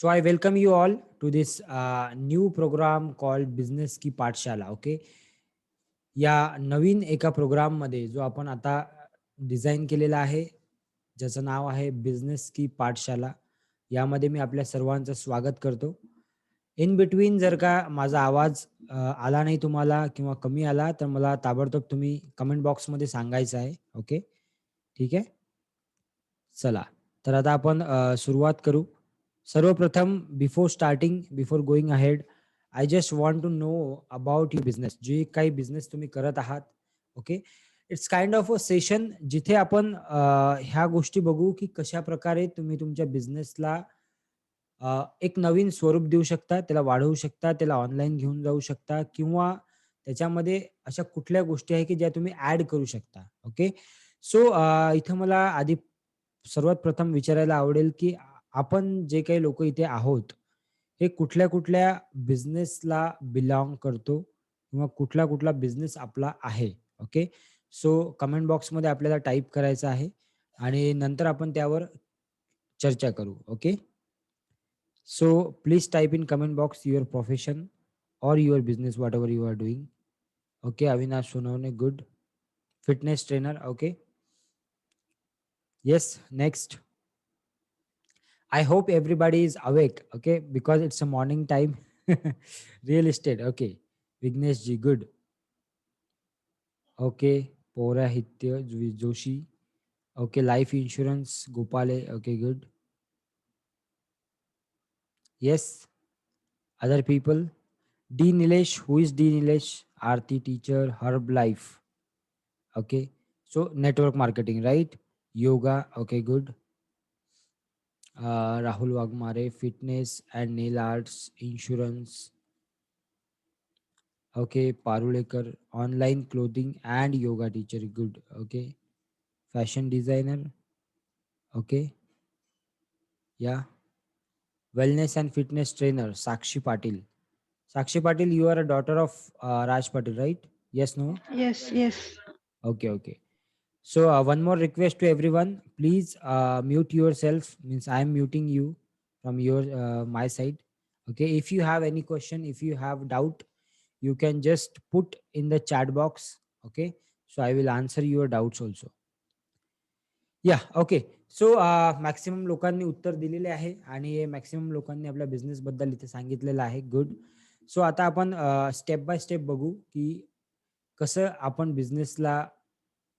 So I welcome you all to this new program called Business की पाठशाला. Okay, या नवीन एका प्रोग्राममध्ये जो आपण आता डिझाईन केलेला आहे, ज्याचं नाव आहे बिझनेस की पाठशाला. यामध्ये मी आपल्या सर्वांचं स्वागत करतो. इन बिटवीन जर का माझा आवाज आला नाही तुम्हाला किंवा कमी आला, तर मला ताबडतोब तुम्ही कमेंट बॉक्समध्ये सांगायचं आहे. ओके, ठीक आहे. चला, तर आता आपण सुरुवात करू. सर्वप्रथम before going ahead, I just want to know about your business. जे काही बिझनेस तुम्ही करत आहात, okay. It's kind of a session जिथे आपण ह्या गोष्टी बघू की कशाप्रकारे तुम्ही तुमच्या बिझनेसला एक नवीन स्वरूप देऊ शकता, त्याला वाढवू शकता, त्याला ऑनलाईन घेऊन जाऊ शकता किंवा त्याच्यामध्ये अशा कुठल्या गोष्टी आहे की ज्या तुम्ही ॲड करू शकता. ओके. सो इथं मला आधी सर्वात प्रथम विचारायला आवडेल, की आपण जे काही लोकं इथे आहोत, हे कुठल्या-कुठल्या बिझनेसला बिलॉन्ग करतो किंवा कुठला-कुठला बिझनेस आपला आहे. ओके. सो कमेंट बॉक्समध्ये आपल्याला टाइप करायचं आहे आणि नंतर आपण त्यावर चर्चा करू. Okay. So please type in comment box your profession or your business, whatever you are doing. Okay, Avinash Sonone, good. Fitness trainer, okay. Yes, next. I hope everybody is awake, okay, because it's a morning time. Real estate, okay. Vignesh ji, good. Okay, Paurahitya Joshi. Okay, life insurance, Gopale, okay, good. Yes, other people. D. Nilesh, who is D. Nilesh? Aarti teacher, Herb Life. Okay. So network marketing, right? Yoga. Okay, good. Rahul Wagmare, fitness and nail arts, insurance. Okay. Parulekar, online clothing and yoga teacher. Good. Okay. Fashion designer. Okay. Yeah. Wellness and fitness trainer. Sakshi Patil. Sakshi Patil, you are a daughter of Raj Patil, right? Yes, no? Yes, yes. Okay, okay. So one more request to everyone, please mute yourself. Means I am muting you from your my side. Okay, if you have any question, if you have doubt, you can just put in the chat box. Okay, so I will answer your doubts also. या okay. So maximum लोकांनी उत्तर दिलेले आहे आणि maximum लोकांनी आपल्या business बद्दल इथे सांगितलेलं आहे. गुड. सो आता आपण स्टेप बाय स्टेप बघू की कसं आपण बिझनेसला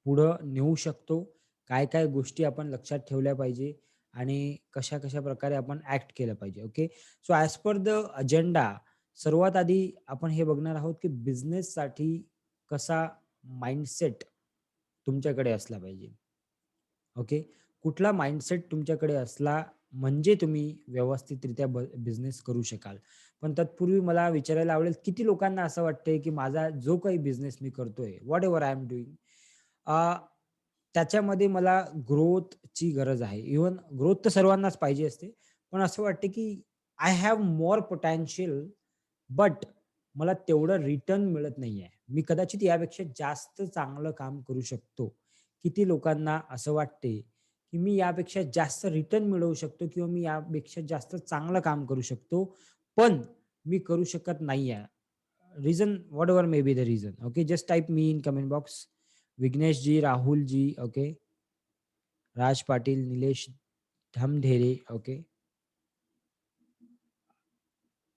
पुढं नेऊ शकतो, काय काय गोष्टी आपण लक्षात ठेवल्या पाहिजे आणि कशा कशा प्रकारे आपण ऍक्ट केलं पाहिजे. Okay. So as per the agenda, सर्वात आधी आपण हे बघणार आहोत की बिझनेससाठी कसा माइंडसेट तुमच्याकडे असला पाहिजे. ओके. कुठला माइंडसेट तुमच्याकडे असला म्हणजे तुम्ही व्यवस्थितरित्या बिझनेस करू शकाल. पण तत्पूर्वी मला विचारायला आवडेल, किती लोकांना असं वाटतंय की माझा जो काही बिझनेस मी करतोय, whatever I am doing, त्याच्यामध्ये मला ग्रोथची गरज आहे. इव्हन ग्रोथ तर सर्वांनाच पाहिजे असते. पण असं वाटतं की I have more potential, but मला तेवढं रिटर्न मिळत नाहीये. मी कदाचित यापेक्षा जास्त चांगलं काम करू शकतो. किती लोकांना असं वाटते, की मी यापेक्षा जास्त रिटर्न मिळवू शकतो किंवा मी यापेक्षा जास्त चांगलं काम करू शकतो, पण मी करू शकत नाहीये. Reason whatever may be the reason. Okay, just type me in comment box. Vignesh ji, Rahul ji, okay, Raj Patil, Nilesh Dhamdhere, okay,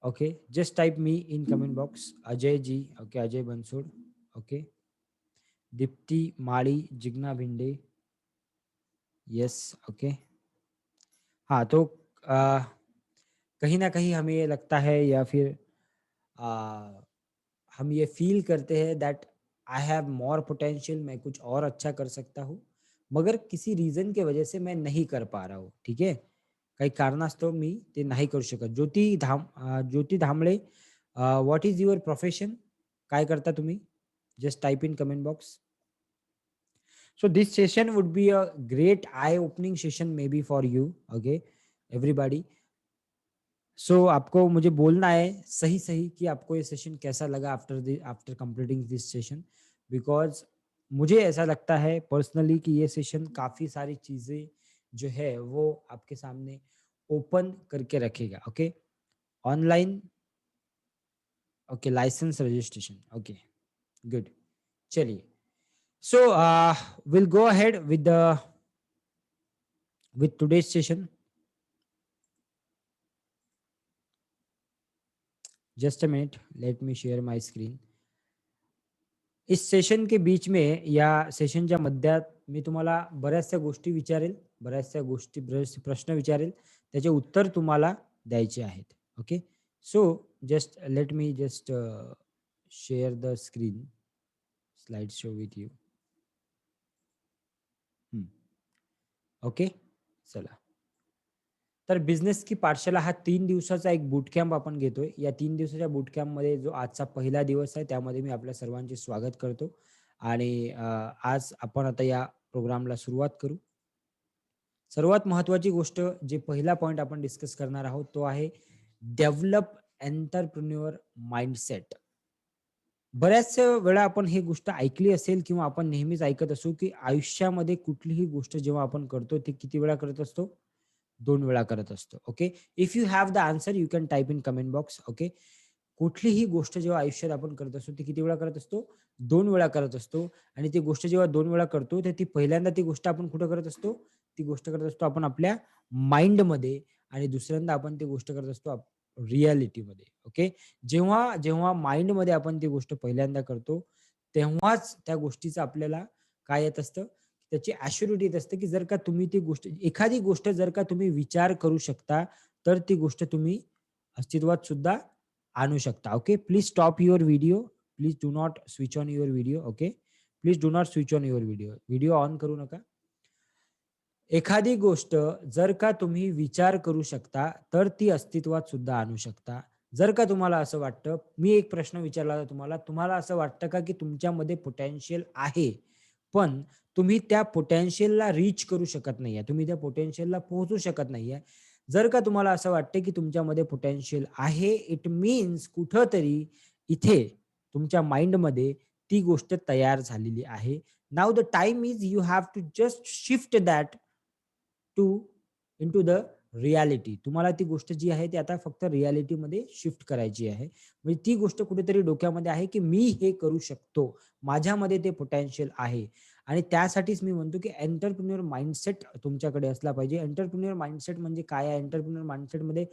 okay. Just type me in comment box. Ajay ji, okay, Ajay Bansod, okay, Deepti Madi, Jigna Bhinde, yes, okay. हाँ, तो अ, कहीं न कहीं हमें ये लगता है या फिर अ, हम ये फ़ील करते हैं that I have more potential, मैं कुछ और अच्छा कर सकता हूँ, मगर किसी रीज़न की वजह से मैं नहीं कर पा रहा हूँ, ठीक है? काही कारणास्तव मी ते नाही करू शकत. ज्योती धांबळे, व्हॉट इज युअर प्रोफेशन? काय करता तुम्ही? Just type in comment box. So this session would be a great eye-opening session maybe for you, okay, everybody. So आपको मुझे बोलना है सही-सही कि आपको ये सेशन कैसा लगा after completing this session, because मुझे ऐसा लगता है पर्सनली कि ये सेशन काफ़ी सारी चीज़ें जो है वो आपके सामने ओपन करके रखेगा. Okay, online. Okay, licence registration. Okay, good. चलिए, so we'll go ahead with today's session. Just a minute, let me share my screen. Is session K beach में या सेशनच्या मध्यात मी तुम्हाला बऱ्याचशा गोष्टी विचारेल, बरेचसे प्रश्न विचारेल, त्याचे उत्तर तुम्हाला द्यायचे आहेत. Okay, so just let me just share the screen slide show with you. Okay, चला. तर बिझनेस की पाठशाला हा 3 दिवसाचा एक बूट कॅम्प आपण घेतोय. या 3 दिवसाच्या बूट कॅम्पमध्ये जो आजचा पहिला दिवस आहे, त्यामध्ये मी आपल्या सर्वांचे स्वागत करतो आणि आज आपण आता या प्रोग्रामला सुरुवात करू. सर्वात महत्त्वाची गोष्ट, जे पहिला पॉइंट आपण डिस्कस करणार आहोत, तो आहे डेव्हलप एंटरप्रेन्युअर माइंडसेट. बऱ्याच वेळा आपण ही गोष्ट ऐकली असेल किंवा आपण नेहमीच ऐकत असू, की आयुष्यामध्ये कुठलीही गोष्ट जेव्हा आपण करतो, ती किती वेळा करत असतो? 2 वेळा करत असतो. Okay. If you have the answer you can type in comment box. Okay. कुठलीही गोष्ट जेव्हा आयुष्यात आपण करत असतो, ती किती वेळा करत असतो? 2 वेळा करत असतो. आणि ती गोष्ट जेव्हा 2 वेळा करतो, तर ती पहिल्यांदा ती गोष्ट आपण कुठं करत असतो? ती गोष्ट करत असतो आपण आपल्या माइंडमध्ये, आणि दुसऱ्यांदा आपण ती गोष्ट करत असतो रिॲलिटीमध्ये. ओके. जेव्हा जेव्हा माइंडमध्ये आपण ती गोष्ट पहिल्यांदा करतो, तेव्हाच त्या गोष्टीचं आपल्याला काय येत असतं? त्याची ॲश्युरिटी येत असते, की जर का तुम्ही ती गोष्ट, एखादी गोष्ट जर का तुम्ही विचार करू शकता, तर ती गोष्ट तुम्ही अस्तित्वात सुद्धा आणू शकता. Okay. Please stop your video. Please do not switch on your video. Okay. Please do not switch on your video. Video on करू नका. एखादी गोष्ट जर का तुम्ही विचार करू शकता, तर ती अस्तित्वात सुद्धा आणू शकता. जर का तुम्हाला असं वाटतं, मी एक प्रश्न विचारला होता तुम्हाला, तुम्हाला असं वाटतं का, की तुमच्यामध्ये पोटेन्शियल आहे, पण तुम्ही त्या पोटेन्शियलला रीच करू शकत नाहीये, तुम्ही त्या पोटेन्शियलला पोहोचू शकत नाहीये. जर का तुम्हाला असं वाटतं, की तुमच्यामध्ये पोटेन्शियल आहे, इट मीन्स कुठेतरी इथे तुमच्या माइंडमध्ये ती गोष्ट तयार झालेली आहे. Now the time is you have to just shift that to into the reality. तुम्हाला ती गोष्ट जी आहे ती आता फक्त रियालिटीमध्ये शिफ्ट करायची आहे. म्हणजे ती गोष्ट कुठेतरी डोक्यामध्ये आहे, की मी हे करू शकतो. माझ्यामध्ये ते पोटेन्शियल आहे. आणि त्यासाठीच मी म्हणतो, की एंटरप्रेन्युअर माइंडसेट तुमच्याकडे असला पाहिजे. एंटरप्रेन्युअर माइंडसेट म्हणजे काय आहे? एंटरप्रेन्युअर माइंडसेटमध्ये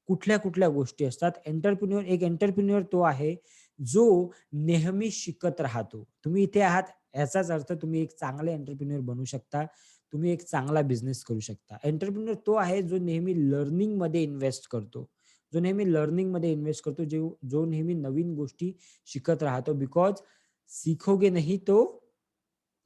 कुठल्या-कुठल्या गोष्टी असतात? एक एंटरप्रेन्युअर तो आहे, जो नेहमी शिकत राहतो. तुम्ही इथे आहात, याचाच अर्थ तुम्ही एक चांगले एंटरप्रेन्युअर बनू शकता. तुम्ही एक चांगला बिझनेस करू शकता. एंटरप्रेन्योर तो आहे, जो नेहमी लर्निंगमध्ये इन्व्हेस्ट करतो. जो नेहमी लर्निंगमध्ये इन्व्हेस्ट करतो, जो जो नेहमी नवीन गोष्टी शिकत राहतो. बिकॉज सीखोगे नहीं तो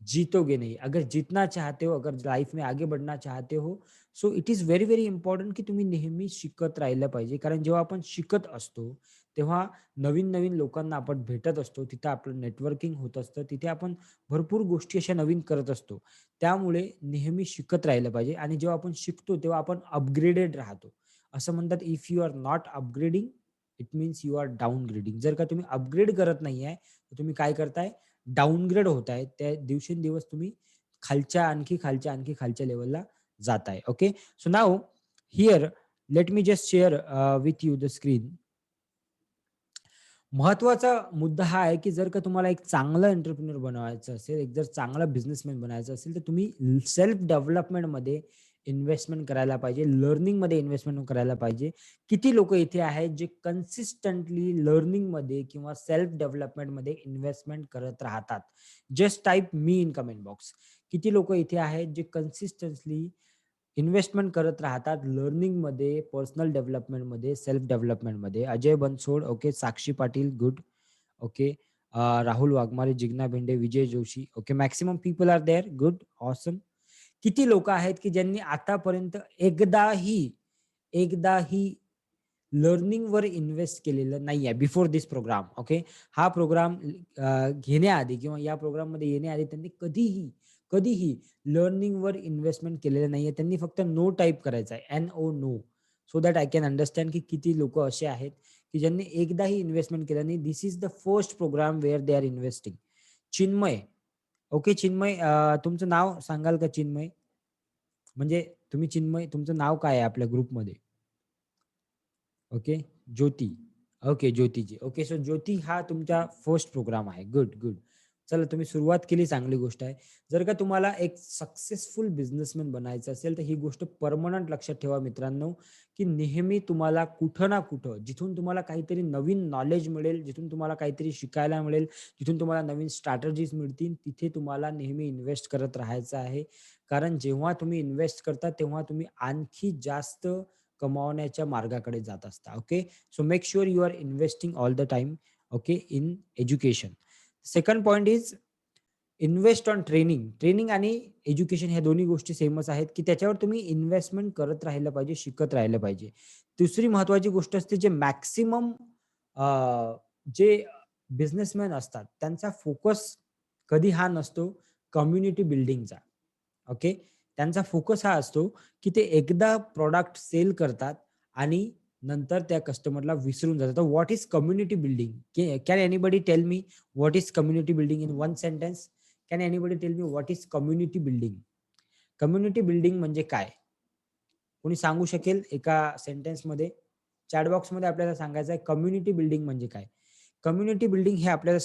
जीतोगे नहीं. अगर जीतना चाहते हो, अगर लाईफ में आगे बढ़ना चाहते हो, so it is very, very important की तुम्ही नेहमी शिकत राहिलं पाहिजे. कारण जेव्हा आपण शिकत असतो, तेव्हा नवीन-नवीन लोकांना आपण भेटत असतो. तिथं आपलं नेटवर्किंग होत असतं. तिथे आपण भरपूर गोष्टी अशा नवीन करत असतो. त्यामुळे नेहमी शिकत राहिलं पाहिजे आणि जेव्हा आपण शिकतो, तेव्हा आपण अपग्रेडेड राहतो. असं म्हणतात, if you are not upgrading, it means you are downgrading. जर का तुम्ही अपग्रेड करत नाहीये, तर तुम्ही काय करताय? डाउनग्रेड होताय. त्या दिवसेंदिवस तुम्ही आणखी खालच्या लेव्हलला जाताय. Okay. So now here let me just share with you the screen. महत्त्वाचा मुद्दा हा आहे, की जर का तुम्हाला एक चांगलं एंटरप्रेन्योर बनवायचं असेल, एक जर चांगला बिझनेसमॅन बनायचं असेल, तर तुम्ही सेल्फ डेव्हलपमेंटमध्ये इन्व्हेस्टमेंट करायला पाहिजे. लर्निंगमध्ये इन्व्हेस्टमेंट करायला पाहिजे. किती लोकं इथे आहेत, जे कन्सिस्टंटली लर्निंगमध्ये किंवा सेल्फ डेव्हलपमेंटमध्ये इन्व्हेस्टमेंट करत राहतात? Just type me in comment box. किती लोकं इथे आहेत, जे कन्सिस्टंटली इन्व्हेस्टमेंट करत राहतात लर्निंगमध्ये, पर्सनल डेव्हलपमेंटमध्ये, सेल्फ डेव्हलपमेंटमध्ये? Ajay Bansod, okay. Sakshi Patil, good. Okay. Rahul Waghmare, Jigna Bhende, Vijay Joshi. Okay. Maximum people are there. Good. Awesome. किती लोकं आहेत, की ज्यांनी आतापर्यंत एकदाही लर्निंगवर इन्व्हेस्ट केलेलं नाहीये बिफोर धिस प्रोग्राम. ओके. हा प्रोग्राम घेण्याआधी किंवा या प्रोग्राममध्ये येण्याआधी त्यांनी कधीही लर्निंगवर इन्व्हेस्टमेंट केलेलं नाहीये. त्यांनी फक्त नो टाइप करायचा आहे. NO no. So that I can understand की किती लोकं असे आहेत, की ज्यांनी एकदाही इन्व्हेस्टमेंट केलं नाही. This is the first program where they are investing. Chinmay. Okay. Chinmay, तुमचं नाव सांगाल का चिन्मय? म्हणजे तुम्ही चिन्मय, तुमचं नाव काय आहे आपल्या ग्रुपमध्ये? ओके. ज्योती. ओके, ज्योतीजी. ओके, सो ज्योती हा तुमचा फर्स्ट प्रोग्राम आहे. Good, good. चला, तुम्ही सुरुवात केली, चांगली गोष्ट आहे. जर का तुम्हाला एक सक्सेसफुल बिझनेसमॅन बनायचं असेल, तर ही गोष्ट पर्मनंट लक्षात ठेवा मित्रांनो, की नेहमी तुम्हाला कुठं ना कुठं, जिथून तुम्हाला काहीतरी नवीन नॉलेज मिळेल, जिथून तुम्हाला काहीतरी शिकायला मिळेल, जिथून तुम्हाला नवीन स्ट्रॅटेजीज मिळतील, तिथे तुम्हाला नेहमी इन्व्हेस्ट करत राहायचं आहे. कारण जेव्हा तुम्ही इन्व्हेस्ट करता, तेव्हा तुम्ही आणखी जास्त कमावण्याच्या मार्गाकडे जात असता. Okay. So make sure you are investing all the time, okay, in education. Second point is invest on training. Training आणि एज्युकेशन ह्या दोन्ही गोष्टी सेमच आहेत, की त्याच्यावर तुम्ही इन्व्हेस्टमेंट करत राहिलं पाहिजे, शिकत राहिलं पाहिजे. दुसरी महत्त्वाची गोष्ट असते, जे मॅक्सिमम जे बिझनेसमॅन असतात, त्यांचा फोकस कधी हा नसतो कम्युनिटी बिल्डिंगचा. ओके. त्यांचा फोकस हा असतो, की ते एकदा प्रॉडक्ट सेल करतात आणि नंतर त्या कस्टमरला विसरून जातात. तर what is community building? Can anybody tell me what is community building in one sentence? Can anybody tell me what is community building? Community building म्हणजे काय? कोणी सांगू शकेल एका सेंटेन्समध्ये? चॅट बॉक्समध्ये आपल्याला सांगायचं आहे कम्युनिटी बिल्डिंग म्हणजे काय? कम्युनिटी बिल्डिंग हे आपल्याला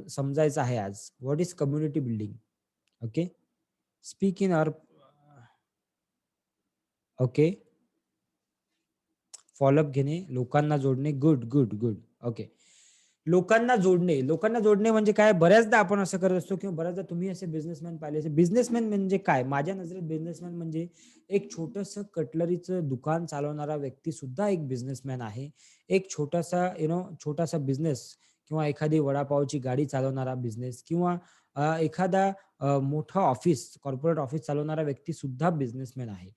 समजायचं आहे आज. What is community building? Okay. Speak in our okay. Follow up घेणे, लोकांना जोडणे. Good, good, good. ओके. लोकांना जोडणे. लोकांना जोडणे म्हणजे काय? बऱ्याचदा आपण असं करत असतो किंवा बऱ्याचदा तुम्ही असे बिझनेसमॅन पाहिले असेल. बिझनेसमॅन म्हणजे काय? माझ्या नजरेत बिझनेसमॅन म्हणजे एक छोटंसं कटलरीचं दुकान चालवणारा व्यक्ती सुद्धा एक बिझनेसमॅन आहे. एक छोटासा छोटासा बिझनेस किंवा एखादी वडापावची गाडी चालवणारा बिझनेस किंवा एखादा मोठं ऑफिस, कॉर्पोरेट ऑफिस चालवणारा व्यक्ती सुद्धा बिझनेसमॅन आहे.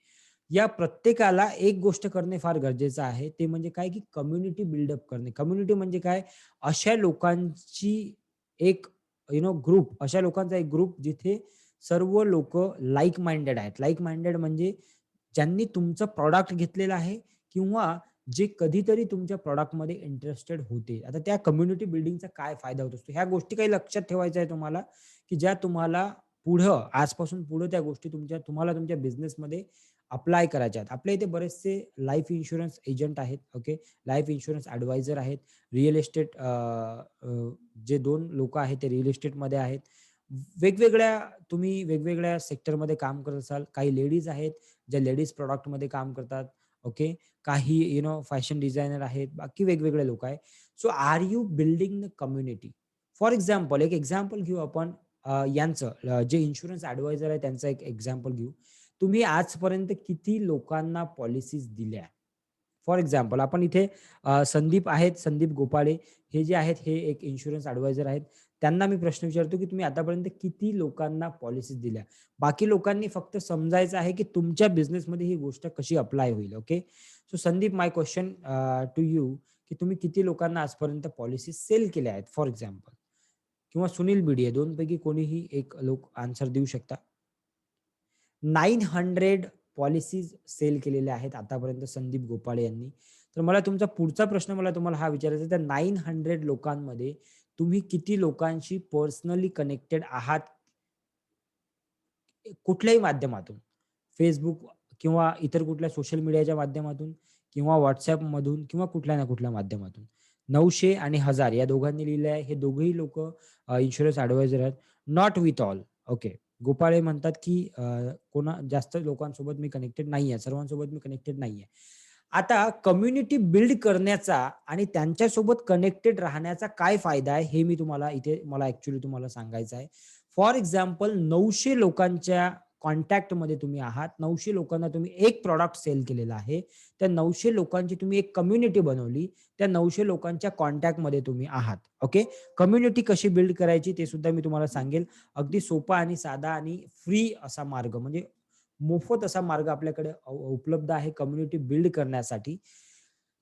या प्रत्येकाला एक गोष्ट करणे फार गरजेचं आहे. ते म्हणजे काय, की कम्युनिटी बिल्डअप करणे. कम्युनिटी म्हणजे काय? अशा लोकांची एक ग्रुप, अशा लोकांचा एक ग्रुप जिथे सर्व लोकं लाइक माइंडेड आहेत. लाइक माइंडेड म्हणजे ज्यांनी तुमचं प्रॉडक्ट घेतलेलं आहे किंवा जे कधीतरी तुमच्या प्रॉडक्टमध्ये इंटरेस्टेड होते. आता त्या कम्युनिटी बिल्डिंगचा काय फायदा होत असतो? ह्या गोष्टी काही लक्षात ठेवायच्या आहे तुम्हाला, की ज्या तुम्हाला पुढं, आजपासून पुढे त्या गोष्टी तुम्हाला तुमच्या बिझनेसमध्ये अप्लाय करायच्या आहेत. आपल्या इथे बरेचसे लाईफ इन्शुरन्स एजंट आहेत. ओके. लाईफ इन्शुरन्स ॲडवायझर आहेत. रिअल इस्टेट जे 2 लोकं आहेत ते रिअल इस्टेटमध्ये आहेत. वेगवेगळ्या तुम्ही वेगवेगळ्या सेक्टरमध्ये काम करत असाल. काही लेडीज आहेत, ज्या लेडीज प्रॉडक्टमध्ये काम करतात. ओके. काही फॅशन डिझायनर आहेत. बाकी वेगवेगळे लोकं आहेत. So are you building the community? For example, एक एक्झाम्पल घेऊ आपण यांचं जे इन्शुरन्स ॲडवायझर आहे त्यांचं एक एक्झाम्पल घेऊ. तुम्ही आजपर्यंत किती लोकांना पॉलिसीज दिल्या? फॉर एक्झाम्पल आपण इथे संदीप आहेत, संदीप गोपाळे हे जे आहेत हे एक इन्शुरन्स ॲडवायझर आहेत. त्यांना मी प्रश्न विचारतो, की तुम्ही आतापर्यंत किती लोकांना पॉलिसीज दिल्या? बाकी लोकांनी फक्त समजायचं आहे, की तुमच्या बिझनेसमध्ये ही गोष्ट कशी अप्लाय होईल. Okay. So Sandeep, my question to you, की तुम्ही किती लोकांना आजपर्यंत पॉलिसीज सेल केल्या आहेत फॉर एक्झाम्पल? किंवा सुनील बिडिये, 2 पैकी कोणीही एक लोक आन्सर देऊ शकता. 900 पॉलिसीज सेल केलेल्या आहेत आतापर्यंत संदीप गोपाळे यांनी. तर मला तुमचा पुढचा प्रश्न तुम्हाला हा विचारायचा आहे, त्या 900 लोकांमध्ये तुम्ही किती लोकांशी पर्सनली कनेक्टेड आहात? कुठल्याही माध्यमातून. Facebook किंवा इतर कुठल्या सोशल मीडियाच्या माध्यमातून किंवा WhatsAppमधून किंवा कुठल्या ना कुठल्या माध्यमातून. 900 आणि 1000 या दोघांनी लिहिलं आहे. हे दोघंही लोकं इन्शुरन्स ॲडवायझर आहेत. Not with all. Okay. Gopale म्हणतात, की जास्त लोकांसोबत मी कनेक्टेड नाहीये. सर्वांसोबत मी कनेक्टेड नाहीये. आता कम्युनिटी बिल्ड करण्याचा आणि त्यांच्यासोबत कनेक्टेड राहण्याचा काय फायदा आहे, हे मी तुम्हाला इथे मला ॲक्चुअली तुम्हाला सांगायचं आहे. फॉर एक्झाम्पल 900 लोकांच्या कॉन्टॅक्टमध्ये तुम्ही आहात. 900 लोकांना तुम्ही एक प्रॉडक्ट सेल केलेला आहे. त्या 900 लोकांची तुम्ही एक कम्युनिटी बनवली. त्या 900 लोकांच्या कॉन्टॅक्टमध्ये तुम्ही आहात. ओके. कम्युनिटी कशी बिल्ड करायची ते सुद्धा मी तुम्हाला सांगेल. अगदी सोपा आणि साधा आणि फ्री असा मार्ग, म्हणजे मोफत असा मार्ग आपल्याकडे उपलब्ध आहे कम्युनिटी बिल्ड करण्यासाठी.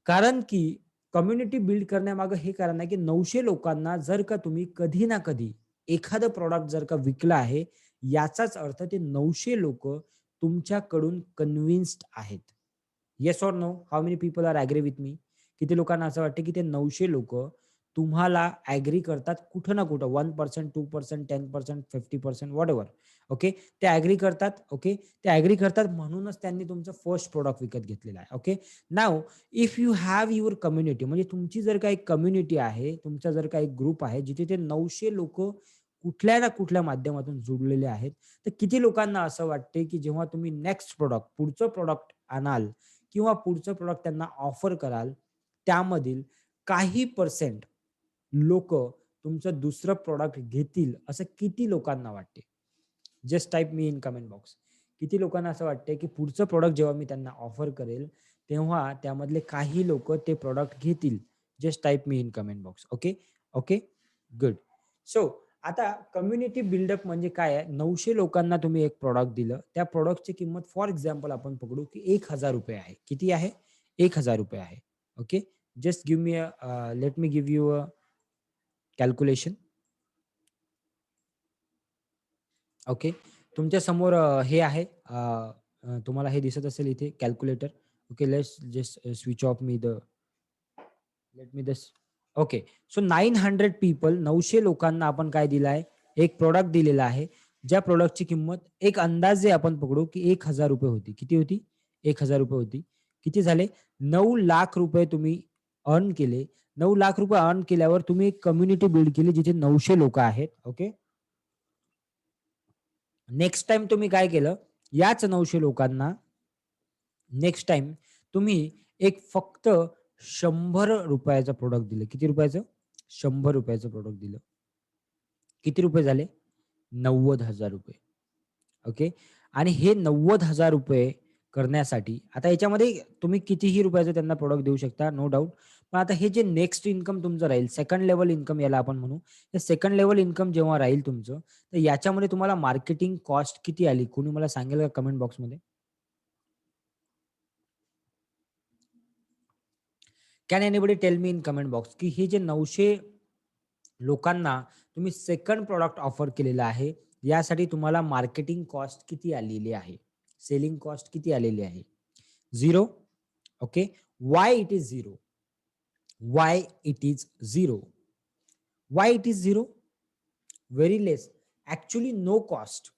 कारण की कम्युनिटी बिल्ड करण्यामागे हे कारण आहे, की 900 लोकांना जर का तुम्ही कधी ना कधी एखादं प्रॉडक्ट जर का विकलं आहे, याचाच अर्थ ते 900 लोकं तुमच्याकडून कन्विन्स्ड आहेत. Yes or no? How many people are agree with me? किती लोकांना असं वाटतं, की ते 900 लोकं तुम्हाला ॲग्री करतात कुठं ना कुठं 1%, 2%, 10%, 50% व्हॉटएव्हर. ओके. ते ॲग्री करतात. ओके. ते ॲग्री करतात म्हणूनच त्यांनी तुमचं फर्स्ट प्रॉडक्ट विकत घेतलेलं आहे. Okay. Now if you have your community, म्हणजे तुमची जर काही कम्युनिटी आहे, तुमचा जर काही ग्रुप आहे, जिथे ते 900 लोकं कुठल्या ना कुठल्या माध्यमातून जुडलेले आहेत. तर किती लोकांना असं वाटते, की जेव्हा तुम्ही नेक्स्ट प्रॉडक्ट, पुढचं प्रॉडक्ट आणाल किंवा पुढचं प्रॉडक्ट त्यांना ऑफर कराल, त्यामधील काही पर्सेंट लोकं तुमचं दुसरं प्रॉडक्ट घेतील, असं किती लोकांना वाटते? Just type me in comment box. किती लोकांना असं वाटतंय, की पुढचं प्रॉडक्ट जेव्हा मी त्यांना ऑफर करेल, तेव्हा त्यामधले काही लोकं ते प्रॉडक्ट घेतील? Just type me in comment box. Okay. Okay. Good. So आता कम्युनिटी बिल्डअप म्हणजे काय आहे? 900 लोकांना तुम्ही एक प्रॉडक्ट दिलं. त्या प्रॉडक्टची किंमत फॉर एक्झाम्पल आपण पकडू, की ₹1000 आहे. किती आहे? ₹1000 आहे. Okay. Just give me let me give you a calculation. Okay. तुमच्या समोर हे आहे, तुम्हाला हे दिसत असेल इथे calculator. Okay. Let's just switch of me the let me this. Okay. So 900 people, 900 लोकांना आपण काय दिलं आहे? एक प्रॉडक्ट दिलेला आहे. ज्या प्रॉडक्टची किंमत एक अंदाजे आपण पकडू, की ₹1000 होती. किती होती? ₹1000 होती. किती झाले? ₹9,00,000 तुम्ही अर्न केले. ₹9,00,000 अर्न केल्यावर तुम्ही एक कम्युनिटी बिल्ड केली जिथे 900 लोकं आहेत. ओके. नेक्स्ट टाईम तुम्ही काय केलं? याच 900 लोकांना नेक्स्ट टाईम तुम्ही एक फक्त ₹100 चं प्रॉडक्ट दिलं. किती रुपयाचं? ₹100 चं प्रॉडक्ट दिलं. किती रुपये झाले? ₹90,000. ओके. आणि हे ₹90,000 करण्यासाठी आता याच्यामध्ये तुम्ही कितीही रुपयाचं त्यांना प्रॉडक्ट देऊ शकता, नो डाउट. पण आता हे जे नेक्स्ट इन्कम तुमचं राहील, सेकंड लेव्हल इन्कम याला आपण म्हणू. हे सेकंड लेव्हल इन्कम जेव्हा राहील तुमचं, तर याच्यामध्ये तुम्हाला मार्केटिंग कॉस्ट किती आली? कोणी मला सांगेल का कमेंट बॉक्समध्ये? Can anybody tell me in comment box, की हे जे 900 लोकांना तुम्ही सेकंड प्रॉडक्ट ऑफर केलेलं आहे, यासाठी तुम्हाला मार्केटिंग कॉस्ट किती आलेली आहे? सेलिंग कॉस्ट किती आलेली आहे? 0. Okay. Why it is 0? Why it is 0? Why it is 0? Very less. Actually no cost.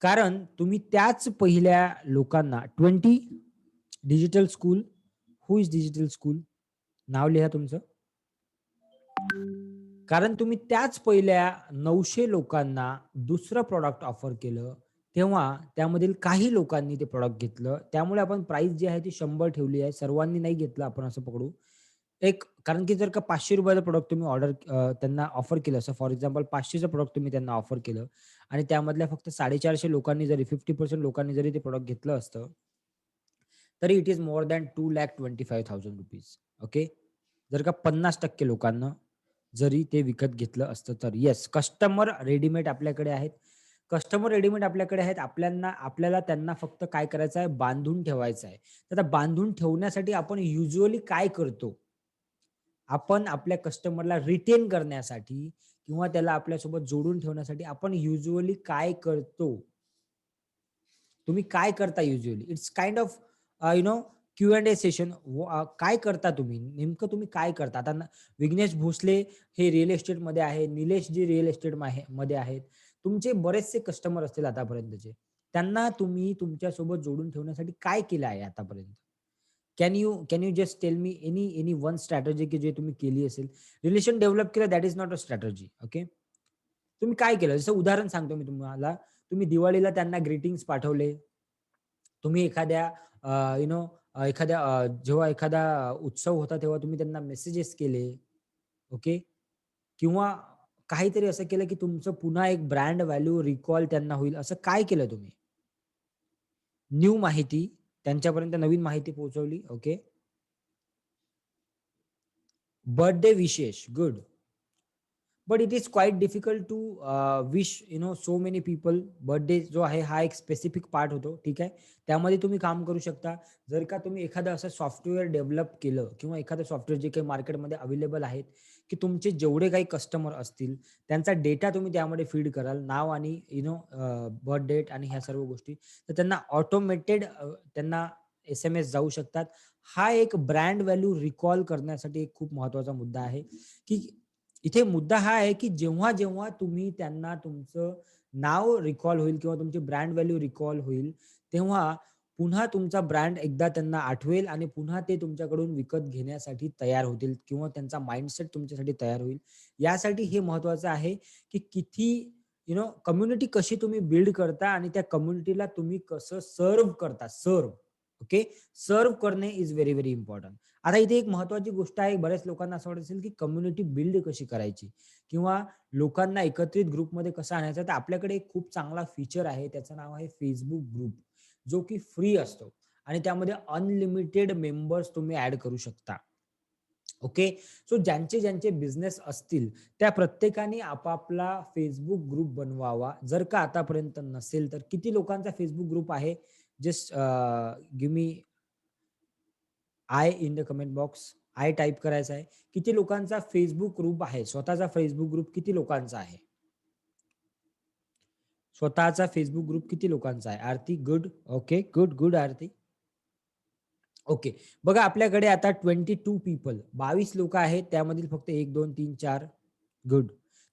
कारण तुम्ही त्याच पहिल्या लोकांना 20 digital school. Who is digital school? नाव लिहा तुमचं. कारण तुम्ही त्याच पहिल्या 900 लोकांना दुसरं प्रॉडक्ट ऑफर केलं, तेव्हा त्यामधील काही लोकांनी ते प्रॉडक्ट घेतलं. त्यामुळे आपण प्राइस जी आहे ती 100 ठेवली आहे. सर्वांनी नाही घेतलं आपण असं पकडू. एक कारण की जर का ₹500 चं प्रॉडक्ट तुम्ही त्यांना ऑफर केलं असं फॉर एक्झाम्पल 500 चं प्रॉडक्ट तुम्ही त्यांना ऑफर केलं आणि त्यामधल्या फक्त 450 लोकांनी जरी 50% लोकांनी जरी ते प्रॉडक्ट घेतलं असतं, तरी it is more than ₹2,25,000. Okay. जर का 50% लोकांना जरी ते विकत घेतलं असतं तर. येस, कस्टमर रेडीमेड आपल्याकडे आहेत. कस्टमर रेडीमेड आपल्याकडे आहेत. आपल्याला त्यांना फक्त काय करायचं आहे? बांधून ठेवायचं आहे. तर आता बांधून ठेवण्यासाठी आपण युजुअली काय करतो? आपण आपल्या कस्टमरला रिटेन करण्यासाठी किंवा त्याला आपल्यासोबत जोडून ठेवण्यासाठी आपण युजुअली काय करतो? तुम्ही काय करता usually? It's kind of you know Q&A session. काय करता तुम्ही? नेमकं तुम्ही काय करता? आता विघ्नेश भोसले हे रिअल एस्टेटमध्ये आहे. निलेश जी रिअल एस्टेट मध्ये आहेत. तुमचे बरेचसे कस्टमर असतील आतापर्यंतचे. त्यांना तुम्ही तुमच्यासोबत जोडून ठेवण्यासाठी काय केलं आहे आतापर्यंत? Can you just tell me any one strategy की जे तुम्ही केली असेल? रिलेशन डेव्हलप केलं that is not a strategy. Okay. तुम्ही काय केलं? जसं उदाहरण सांगतो मी तुम्हाला. तुम्ही दिवाळीला त्यांना ग्रीटिंग्स पाठवले. तुम्ही एखाद्या यू नो एखाद्या जेव्हा एखादा उत्सव होता तेव्हा तुम्ही त्यांना मेसेजेस केले. ओके. किंवा काहीतरी असं केलं की तुमचं पुन्हा एक ब्रँड व्हॅल्यू रिकॉल त्यांना होईल. असं काय केलं तुम्ही? न्यू माहिती त्यांच्यापर्यंत नवीन माहिती पोहोचवली. ओके. बर्थडे विशेष. Good. But it is quite difficult to wish so many people. Birthday जो आहे हा एक स्पेसिफिक पार्ट होतो. ठीक आहे. त्यामध्ये तुम्ही काम करू शकता. जर का तुम्ही एखादं असं सॉफ्टवेअर डेव्हलप केलं किंवा एखादं सॉफ्टवेअर जे काही मार्केटमध्ये अवेलेबल आहेत, की तुमचे जेवढे काही कस्टमर असतील त्यांचा डेटा तुम्ही त्यामध्ये फीड कराल. नाव आणि बर्थ डेट आणि ह्या सर्व गोष्टी. तर त्यांना ऑटोमेटेड त्यांना SMS जाऊ शकतात. हा एक ब्रँड व्हॅल्यू रिकॉल करण्यासाठी एक खूप महत्त्वाचा मुद्दा आहे, की इथे मुद्दा हा आहे, की जेव्हा-जेव्हा तुम्ही त्यांना तुमचं नाव रिकॉल होईल किंवा तुमची ब्रँड व्हॅल्यू रिकॉल होईल, तेव्हा पुन्हा तुमचा ब्रँड एकदा त्यांना आठवेल आणि पुन्हा ते तुमच्याकडून विकत घेण्यासाठी तयार होतील किंवा त्यांचा माइंडसेट तुमच्यासाठी तयार होईल. यासाठी हे महत्त्वाचं आहे, की किती कम्युनिटी कशी तुम्ही बिल्ड करता आणि त्या कम्युनिटीला तुम्ही कसं सर्व्ह करता. ओके. सर्व्ह करणे इज व्हेरी, व्हेरी इम्पोर्टंट. आता इथे एक महत्त्वाची गोष्ट आहे. बऱ्याच लोकांना असं वाटत असेल, की कम्युनिटी बिल्ड कशी करायची किंवा लोकांना एकत्रित ग्रुपमध्ये कसं आणायचं. तर आपल्याकडे एक खूप चांगला फीचर आहे. त्याचं नाव आहे Facebook ग्रुप, जो की फ्री असतो आणि त्यामध्ये अनलिमिटेड मेंबर्स तुम्ही ॲड करू शकता. ओके. सो ज्यांचे बिझनेस असतील, त्या प्रत्येकाने आपापला Facebook ग्रुप बनवावा. जर का आतापर्यंत नसेल, तर किती लोकांचा Facebook ग्रुप आहे? Just give me I in the comment box. I type करायचा आहे. किती लोकांचा Facebook ग्रुप आहे? स्वतःचा Facebook ग्रुप किती लोकांचा आहे? स्वतःचा Facebook ग्रुप किती लोकांचा आहे? आरती गुड. ओके. गुड, गुड आरती. ओके. बघा आपल्याकडे आता 22 पीपल 22 लोकं आहेत. त्यामधील फक्त 1, 2, 3, 4 गुड.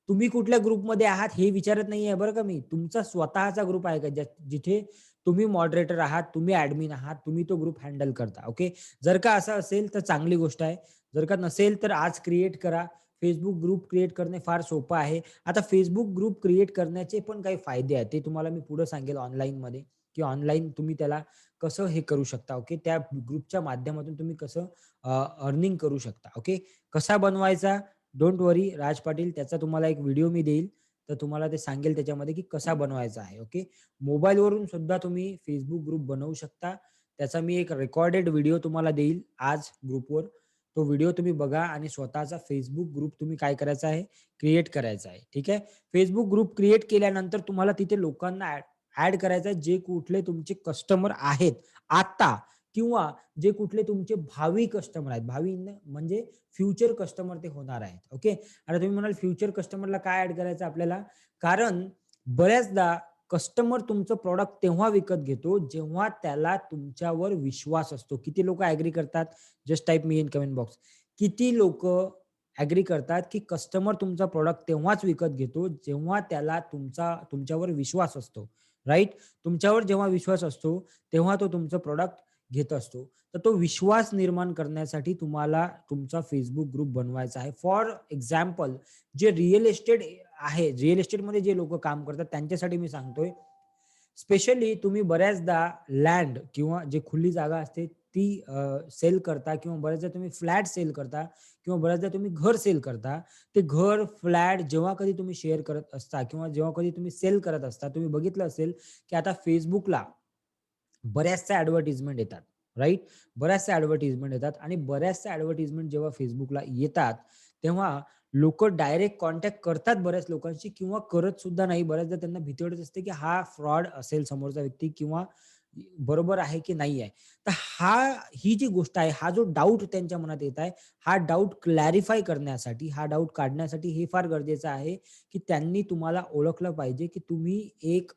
तुम्ही कुठल्या ग्रुपमध्ये आहात हे विचारत नाहीये बरं का मी. तुमचा स्वतःचा ग्रुप आहे का जिथे तुम्ही मॉडरेटर आहात, तुम्ही ॲडमिन आहात, तुम्ही तो ग्रुप हँडल करता. ओके. जर का असं असेल तर चांगली गोष्ट आहे. जर का नसेल तर आज क्रिएट करा. Facebook ग्रुप क्रिएट करणे फार सोपं आहे. आता Facebook ग्रुप क्रिएट करण्याचे पण काही फायदे आहेत. ते तुम्हाला मी पुढे सांगेल ऑनलाईनमध्ये, की ऑनलाईन तुम्ही त्याला कसं हे करू शकता. ओके. त्या ग्रुपच्या माध्यमातून तुम्ही कसं अर्निंग करू शकता. ओके. कसा बनवायचा? डोंट वरी राज पाटील त्याचा तुम्हाला एक व्हिडिओ मी देईल. तर तुम्हाला ते सांगेल त्याच्यामध्ये की कसा बनवायचा आहे. ओके. मोबाईलवरून सुद्धा तुम्ही Facebook ग्रुप बनवू शकता. त्याचा मी एक रेकॉर्डेड व्हिडिओ तुम्हाला देईल आज ग्रुपवर. तो व्हिडिओ तुम्ही बघा आणि स्वतःचा Facebook ग्रुप तुम्ही काय करायचा आहे? क्रिएट करायचा आहे. ठीक आहे. Facebook ग्रुप क्रिएट केल्यानंतर तुम्हाला तिथे लोकांना ॲड करायचं आहे, जे कुठले तुमचे कस्टमर आहेत आता किंवा जे कुठले तुमचे भावी कस्टमर आहेत. भावी म्हणजे फ्युचर कस्टमर ते होणार आहेत. ओके. आता तुम्ही म्हणाल फ्युचर कस्टमरला काय ॲड करायचं आपल्याला? कारण बऱ्याचदा कस्टमर तुमचं प्रॉडक्ट तेव्हा विकत घेतो, जेव्हा त्याला तुमच्यावर विश्वास असतो. किती लोकं ॲग्री करतात? Just type me in comment box. किती लोकं ॲग्री करतात, की कस्टमर तुमचा प्रॉडक्ट तेव्हाच विकत घेतो, जेव्हा त्याला तुमच्यावर विश्वास असतो, राइट? तुमच्यावर जेव्हा विश्वास असतो, तेव्हा तो तुमचं प्रॉडक्ट घेत असतो. तर तो विश्वास निर्माण करण्यासाठी तुम्हाला तुमचा Facebook ग्रुप बनवायचा आहे. फॉर एक्झाम्पल जे रिअल इस्टेट आहे, रिअल इस्टेटमध्ये जे लोकं काम करतात त्यांच्यासाठी मी सांगतोय. स्पेशली तुम्ही बऱ्याचदा लँड किंवा जी खुली जागा असते ती सेल करता किंवा बऱ्याचदा तुम्ही फ्लॅट सेल करता किंवा बऱ्याचदा तुम्ही घर सेल करता. ते घर, फ्लॅट जेव्हा कधी तुम्ही शेअर करत असता किंवा जेव्हा कधी तुम्ही सेल करत असता, तुम्ही बघितलं असेल, की आता Facebookला बऱ्याचशा ॲडव्हर्टाइजमेंट येतात, राइट? बऱ्याचशा ॲडव्हर्टाइजमेंट येतात आणि बऱ्याचशा ॲडव्हर्टाइजमेंट जेव्हा Facebookला येतात, तेव्हा लोकं डायरेक्ट कॉन्टॅक्ट करतात बऱ्याच लोकांशी किंवा करत सुद्धा नाही. बऱ्याचदा त्यांना भीती वाटत असते, की हा फ्रॉड असेल समोरचा व्यक्ती किंवा बरोबर आहे की नाही आहे. तर ही जी गोष्ट आहे, हा जो डाउट त्यांच्या मनात येत आहे, हा डाउट क्लॅरिफाय करण्यासाठी, हा डाउट काढण्यासाठी हे फार गरजेचं आहे, की त्यांनी तुम्हाला ओळखलं पाहिजे, की तुम्ही एक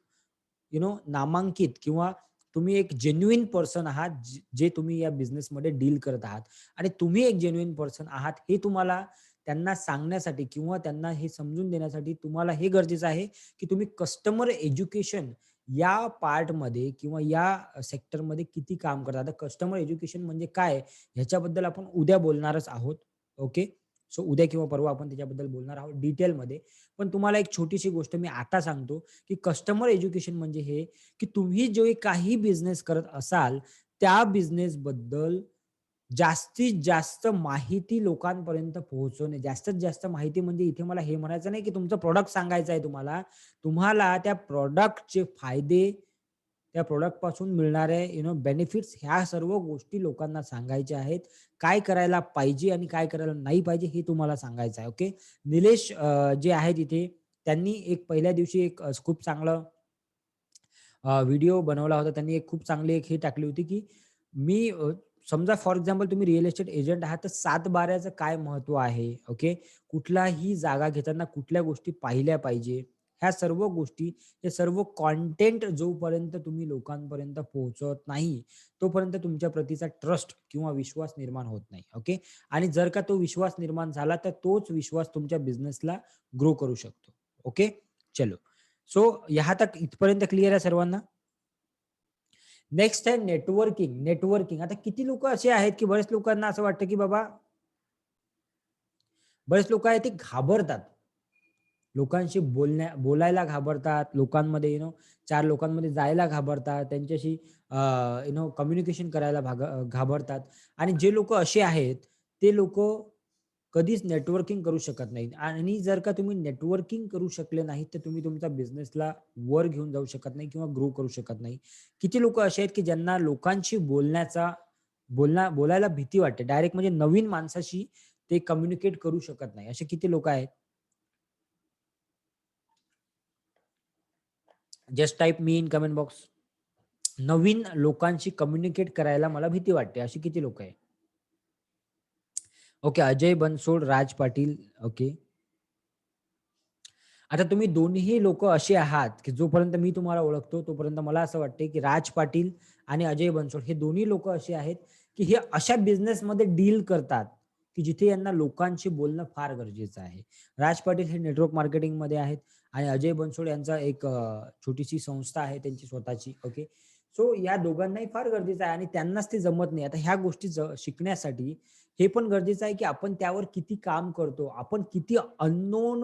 नामांकित किंवा तुम्ही एक जेन्युइन पर्सन आहात, जे तुम्ही या बिझनेसमध्ये डील करत आहात आणि तुम्ही एक जेन्युइन पर्सन आहात, हे तुम्हाला त्यांना सांगण्यासाठी किंवा त्यांना हे समजून देण्यासाठी तुम्हाला हे गरजेचं आहे, की तुम्ही कस्टमर एज्युकेशन या पार्टमध्ये किंवा या सेक्टरमध्ये किती काम करता. आता कस्टमर एज्युकेशन म्हणजे काय? ह्याच्याबद्दल आपण उद्या बोलणारच आहोत. ओके. सो उद्या किंवा परवा आपण त्याच्याबद्दल बोलणार आहोत डिटेलमध्ये. पण तुम्हाला एक छोटीशी गोष्ट मी आता सांगतो, की कस्टमर एज्युकेशन म्हणजे हे, की तुम्ही जे काही बिझनेस करत असाल, त्या बिझनेसबद्दल जास्तीत जास्त माहिती लोकांपर्यंत पोहोचवणे. जास्तीत जास्त माहिती म्हणजे इथे मला हे म्हणायचं नाही, की तुमचं प्रॉडक्ट सांगायचं आहे तुम्हाला. तुम्हाला त्या प्रॉडक्टचे फायदे, त्या प्रॉडक्टपासून मिळणारे बेनिफिट्स ह्या सर्व गोष्टी लोकांना सांगायच्या आहेत. काय करायला पाहिजे आणि काय करायला नाही पाहिजे हे तुम्हाला सांगायचं आहे. ओके. निलेश जे आहेत इथे त्यांनी एक पहिल्या दिवशी एक खूप चांगलं व्हिडिओ बनवला होता. त्यांनी एक खूप चांगली एक हे टाकली होती, की मी समजा फॉर एक्झाम्पल तुम्ही रिअल एस्टेट एजंट आहात, तर 7/12चं काय महत्त्व आहे? ओके. कुठलाही जागा घेताना कुठल्या गोष्टी पाहिल्या पाहिजे, ह्या सर्व गोष्टी, हे सर्व कॉन्टेंट जोपर्यंत तुम्ही लोकांपर्यंत पोहोचवत नाही, तोपर्यंत तुमच्या प्रतीचा ट्रस्ट किंवा विश्वास निर्माण होत नाही. ओके. आणि जर का तो विश्वास निर्माण झाला, तर तोच विश्वास तुमच्या बिझनेसला ग्रो करू शकतो. ओके. चलो. सो यहाँ तक इथपर्यंत क्लिअर आहे सर्वांना? नेक्स्ट आहे नेटवर्किंग. नेटवर्किंग. आता किती लोकं असे आहेत, की बरेच लोकांना असं वाटतं, की बाबा बरेच लोकं आहेत ते घाबरतात. लोकांशी बोलायला घाबरतात. लोकांमध्ये चार लोकांमध्ये जायला घाबरतात. त्यांच्याशी कम्युनिकेशन करायला घाबरतात. आणि जे लोकं असे आहेत, ते लोकं कधीच नेटवर्किंग करू शकत नाहीत. आणि जर का तुम्ही नेटवर्किंग करू शकले नाहीत, तर तुम्ही तुमच्या बिझनेसला वर घेऊन जाऊ शकत नाही किंवा ग्रो करू शकत नाही. किती लोकं असे आहेत, की ज्यांना लोकांशी बोलायला भीती वाटते. डायरेक्ट म्हणजे नवीन माणसाशी ते कम्युनिकेट करू शकत नाही. असे किती लोकं आहेत? Just type me in comment box. नवीन लोकांशी कम्युनिकेट करायला मला भीती वाटते. अशी किती लोकं आहे? ओके. अजय बनसोड, राज पाटील. ओके. आता तुम्ही दोन्ही लोकं असे आहात, की जोपर्यंत मी तुम्हाला ओळखतो, तोपर्यंत मला असं वाटतंय, की राज पाटील आणि अजय बनसोड हे दोन्ही लोकं असे आहेत, की हे अशा बिझनेसमध्ये डील करतात, की जिथे यांना लोकांशी बोलणं फार गरजेचं आहे. राज पाटील हे नेटवर्क मार्केटिंगमध्ये आहेत आणि अजय बनसोड यांचा एक छोटीशी संस्था आहे त्यांची स्वतःची. ओके. सो या दोघांनाही फार गरजेचं आहे आणि त्यांनाच ते जमत नाही. आता ह्या गोष्टी शिकण्यासाठी हे पण गरजेचं आहे, की आपण त्यावर किती काम करतो. आपण किती अननोन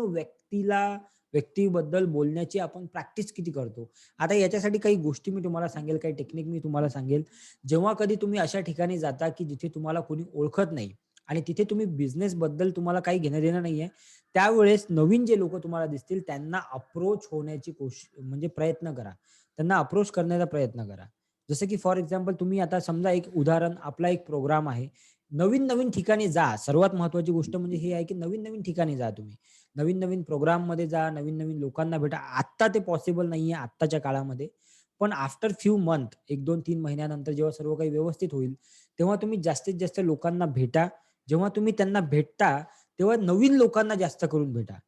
व्यक्तीबद्दल बोलण्याची आपण प्रॅक्टिस किती करतो. आता याच्यासाठी काही गोष्टी मी तुम्हाला सांगेल, काही टेक्निक मी तुम्हाला सांगेल. जेव्हा कधी तुम्ही अशा ठिकाणी जाता, की जिथे तुम्हाला कोणी ओळखत नाही आणि तिथे तुम्ही बिझनेसबद्दल तुम्हाला काही घेणं-देणं नाहीये. त्यावेळेस नवीन जे लोकं तुम्हाला दिसतील त्यांना अप्रोच होण्याची म्हणजे प्रयत्न करा. त्यांना अप्रोच करण्याचा प्रयत्न करा. जसं की फॉर एक्झाम्पल तुम्ही आता समजा एक उदाहरण आपला एक प्रोग्राम आहे. नवीन-नवीन ठिकाणी जा. सर्वात महत्त्वाची गोष्ट म्हणजे हे आहे, की नवीन-नवीन ठिकाणी जा तुम्ही. नवीन-नवीन प्रोग्राममध्ये जा, नवीन-नवीन लोकांना भेटा. आत्ता ते पॉसिबल नाहीये आत्ताच्या काळामध्ये. पण आफ्टर फ्यू मंथ 1, 2, 3 महिन्यानंतर जेव्हा सर्व काही व्यवस्थित होईल, तेव्हा तुम्ही जास्तीत जास्त लोकांना भेटा. जेव्हा तुम्ही त्यांना भेटता, तेव्हा नवीन लोकांना जास्त करून भेटा.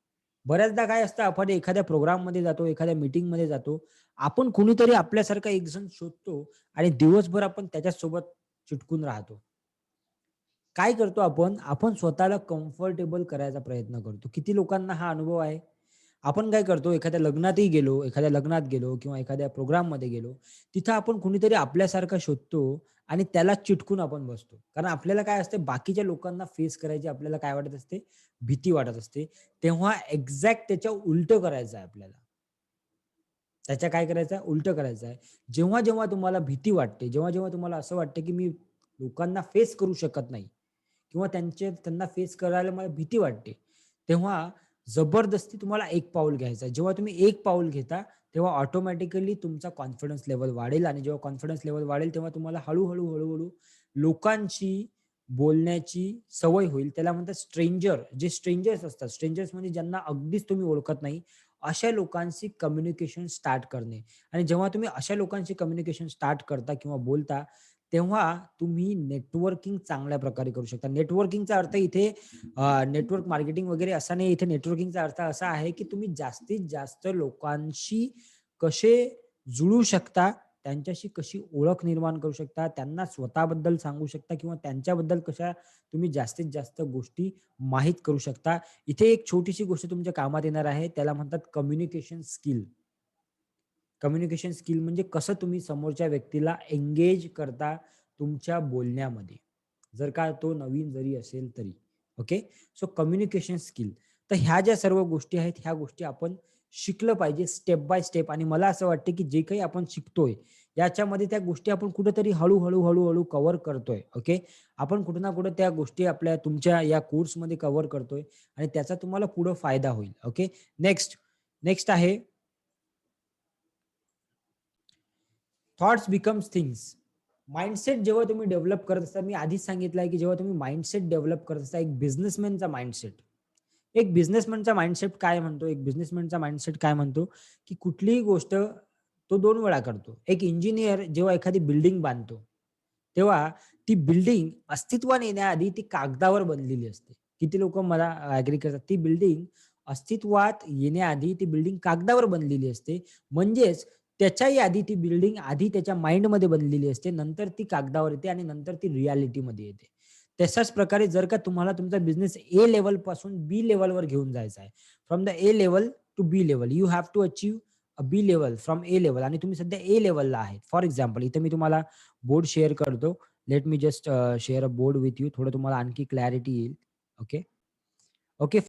बऱ्याचदा काय असतं आपण एखाद्या प्रोग्राममध्ये जातो, एखाद्या मीटिंगमध्ये जातो. आपण कुणीतरी आपल्यासारखा एक जण शोधतो आणि दिवसभर आपण त्याच्यासोबत चिटकून राहतो. काय करतो आपण? आपण स्वतःला कम्फर्टेबल करायचा प्रयत्न करतो. किती लोकांना हा अनुभव आहे? आपण काय करतो, एखाद्या लग्नात गेलो किंवा एखाद्या प्रोग्राममध्ये गेलो, तिथं आपण कुणीतरी आपल्यासारखा शोधतो आणि त्याला चिटकून आपण बसतो. कारण आपल्याला काय असते, बाकीच्या लोकांना फेस करायची आपल्याला काय वाटत असते? भीती वाटत असते. तेव्हा एक्झॅक्ट त्याच्या उलटं करायचं आहे आपल्याला. त्याच्या काय करायचं आहे? उलटं करायचं आहे. जेव्हा तुम्हाला भीती वाटते, जेव्हा तुम्हाला असं वाटतं, की मी लोकांना फेस करू शकत नाही किंवा त्यांना फेस करायला मला भीती वाटते, तेव्हा जबरदस्ती तुम्हाला एक पाऊल घ्यायचं आहे. जेव्हा तुम्ही एक पाऊल घेता, तेव्हा ऑटोमॅटिकली तुमचा कॉन्फिडन्स लेव्हल वाढेल आणि जेव्हा कॉन्फिडन्स लेव्हल वाढेल, तेव्हा तुम्हाला हळू-हळू लोकांशी बोलण्याची सवय होईल. त्याला म्हणतात जे स्ट्रेंजर्स असतात. स्ट्रेंजर्स म्हणजे ज्यांना अगदीच तुम्ही ओळखत नाही, अशा लोकांशी कम्युनिकेशन स्टार्ट करणे आणि जेव्हा तुम्ही अशा लोकांशी कम्युनिकेशन स्टार्ट करता किंवा बोलता, तेव्हा तुम्ही नेटवर्किंग चांगल्या प्रकारे करू शकता. नेटवर्किंगचा अर्थ इथे नेटवर्क मार्केटिंग वगैरे असा नाही. इथे नेटवर्किंगचा अर्थ असा आहे, की तुम्ही जास्तीत जास्त लोकांशी कसे जुळू शकता, त्यांच्याशी कशी ओळख निर्माण करू शकता, त्यांना स्वतःबद्दल सांगू शकता किंवा त्यांच्याबद्दल कशा तुम्ही जास्तीत जास्त गोष्टी माहीत करू शकता. इथे एक छोटीशी गोष्ट तुमच्या कामात येणार आहे. त्याला म्हणतात कम्युनिकेशन स्किल. कम्युनिकेशन स्किल म्हणजे कसं तुम्ही समोरच्या व्यक्तीला एंगेज करता तुमच्या बोलण्यामध्ये. जर का तो नवीन जरी असेल तरी. ओके. So communication skill. तर ह्या ज्या सर्व गोष्टी आहेत, ह्या गोष्टी आपण शिकलं पाहिजे स्टेप बाय स्टेप आणि मला असं वाटतं, की जे काही आपण शिकतोय, याच्यामध्ये त्या गोष्टी आपण कुठेतरी हळू कव्हर करतोय. ओके. आपण कुठे ना कुठे त्या गोष्टी तुमच्या या कोर्समध्ये कव्हर करतोय आणि त्याचा तुम्हाला पुढे फायदा होईल. ओके. नेक्स्ट, नेक्स्ट आहे थॉट्स बिकम्स थिंग्स. माइंडसेट जेव्हा तुम्ही डेव्हलप करत असता, मी आधीच सांगितलं आहे, की जेव्हा तुम्ही माइंडसेट डेव्हलप करत असता, एक बिझनेसमॅनचा माइंडसेट काय म्हणतो, एक बिझनेसमॅनचा माइंडसेट काय म्हणतो, की कुठलीही गोष्ट तो 2 वेळा करतो. एक इंजिनिअर जेव्हा एखादी बिल्डिंग बांधतो, तेव्हा ती बिल्डिंग अस्तित्वात येण्याआधी ती कागदावर बनलेली असते. किती लोकं मला ॲग्री करतात. ती बिल्डिंग अस्तित्वात येण्याआधी ती बिल्डिंग कागदावर बनलेली असते. म्हणजेच त्याच्याही आधी ती बिल्डिंग आधी त्याच्या माइंडमध्ये बनलेली असते. नंतर ती कागदावर येते आणि नंतर ती रिॲलिटीमध्ये येते. तशाच प्रकारे जर का तुम्हाला तुमचा बिझनेस ए लेव्हलपासून बी लेव्हलवर घेऊन जायचा आहे. From the A level to B level. You have to achieve a B level from A level आणि तुम्ही सध्या ए लेव्हलला आहेत. फॉर एक्झाम्पल इथे मी तुम्हाला बोर्ड शेअर करतो. Let me just share a board with you. थोडं तुम्हाला आणखी क्लॅरिटी येईल. ओके. ओके.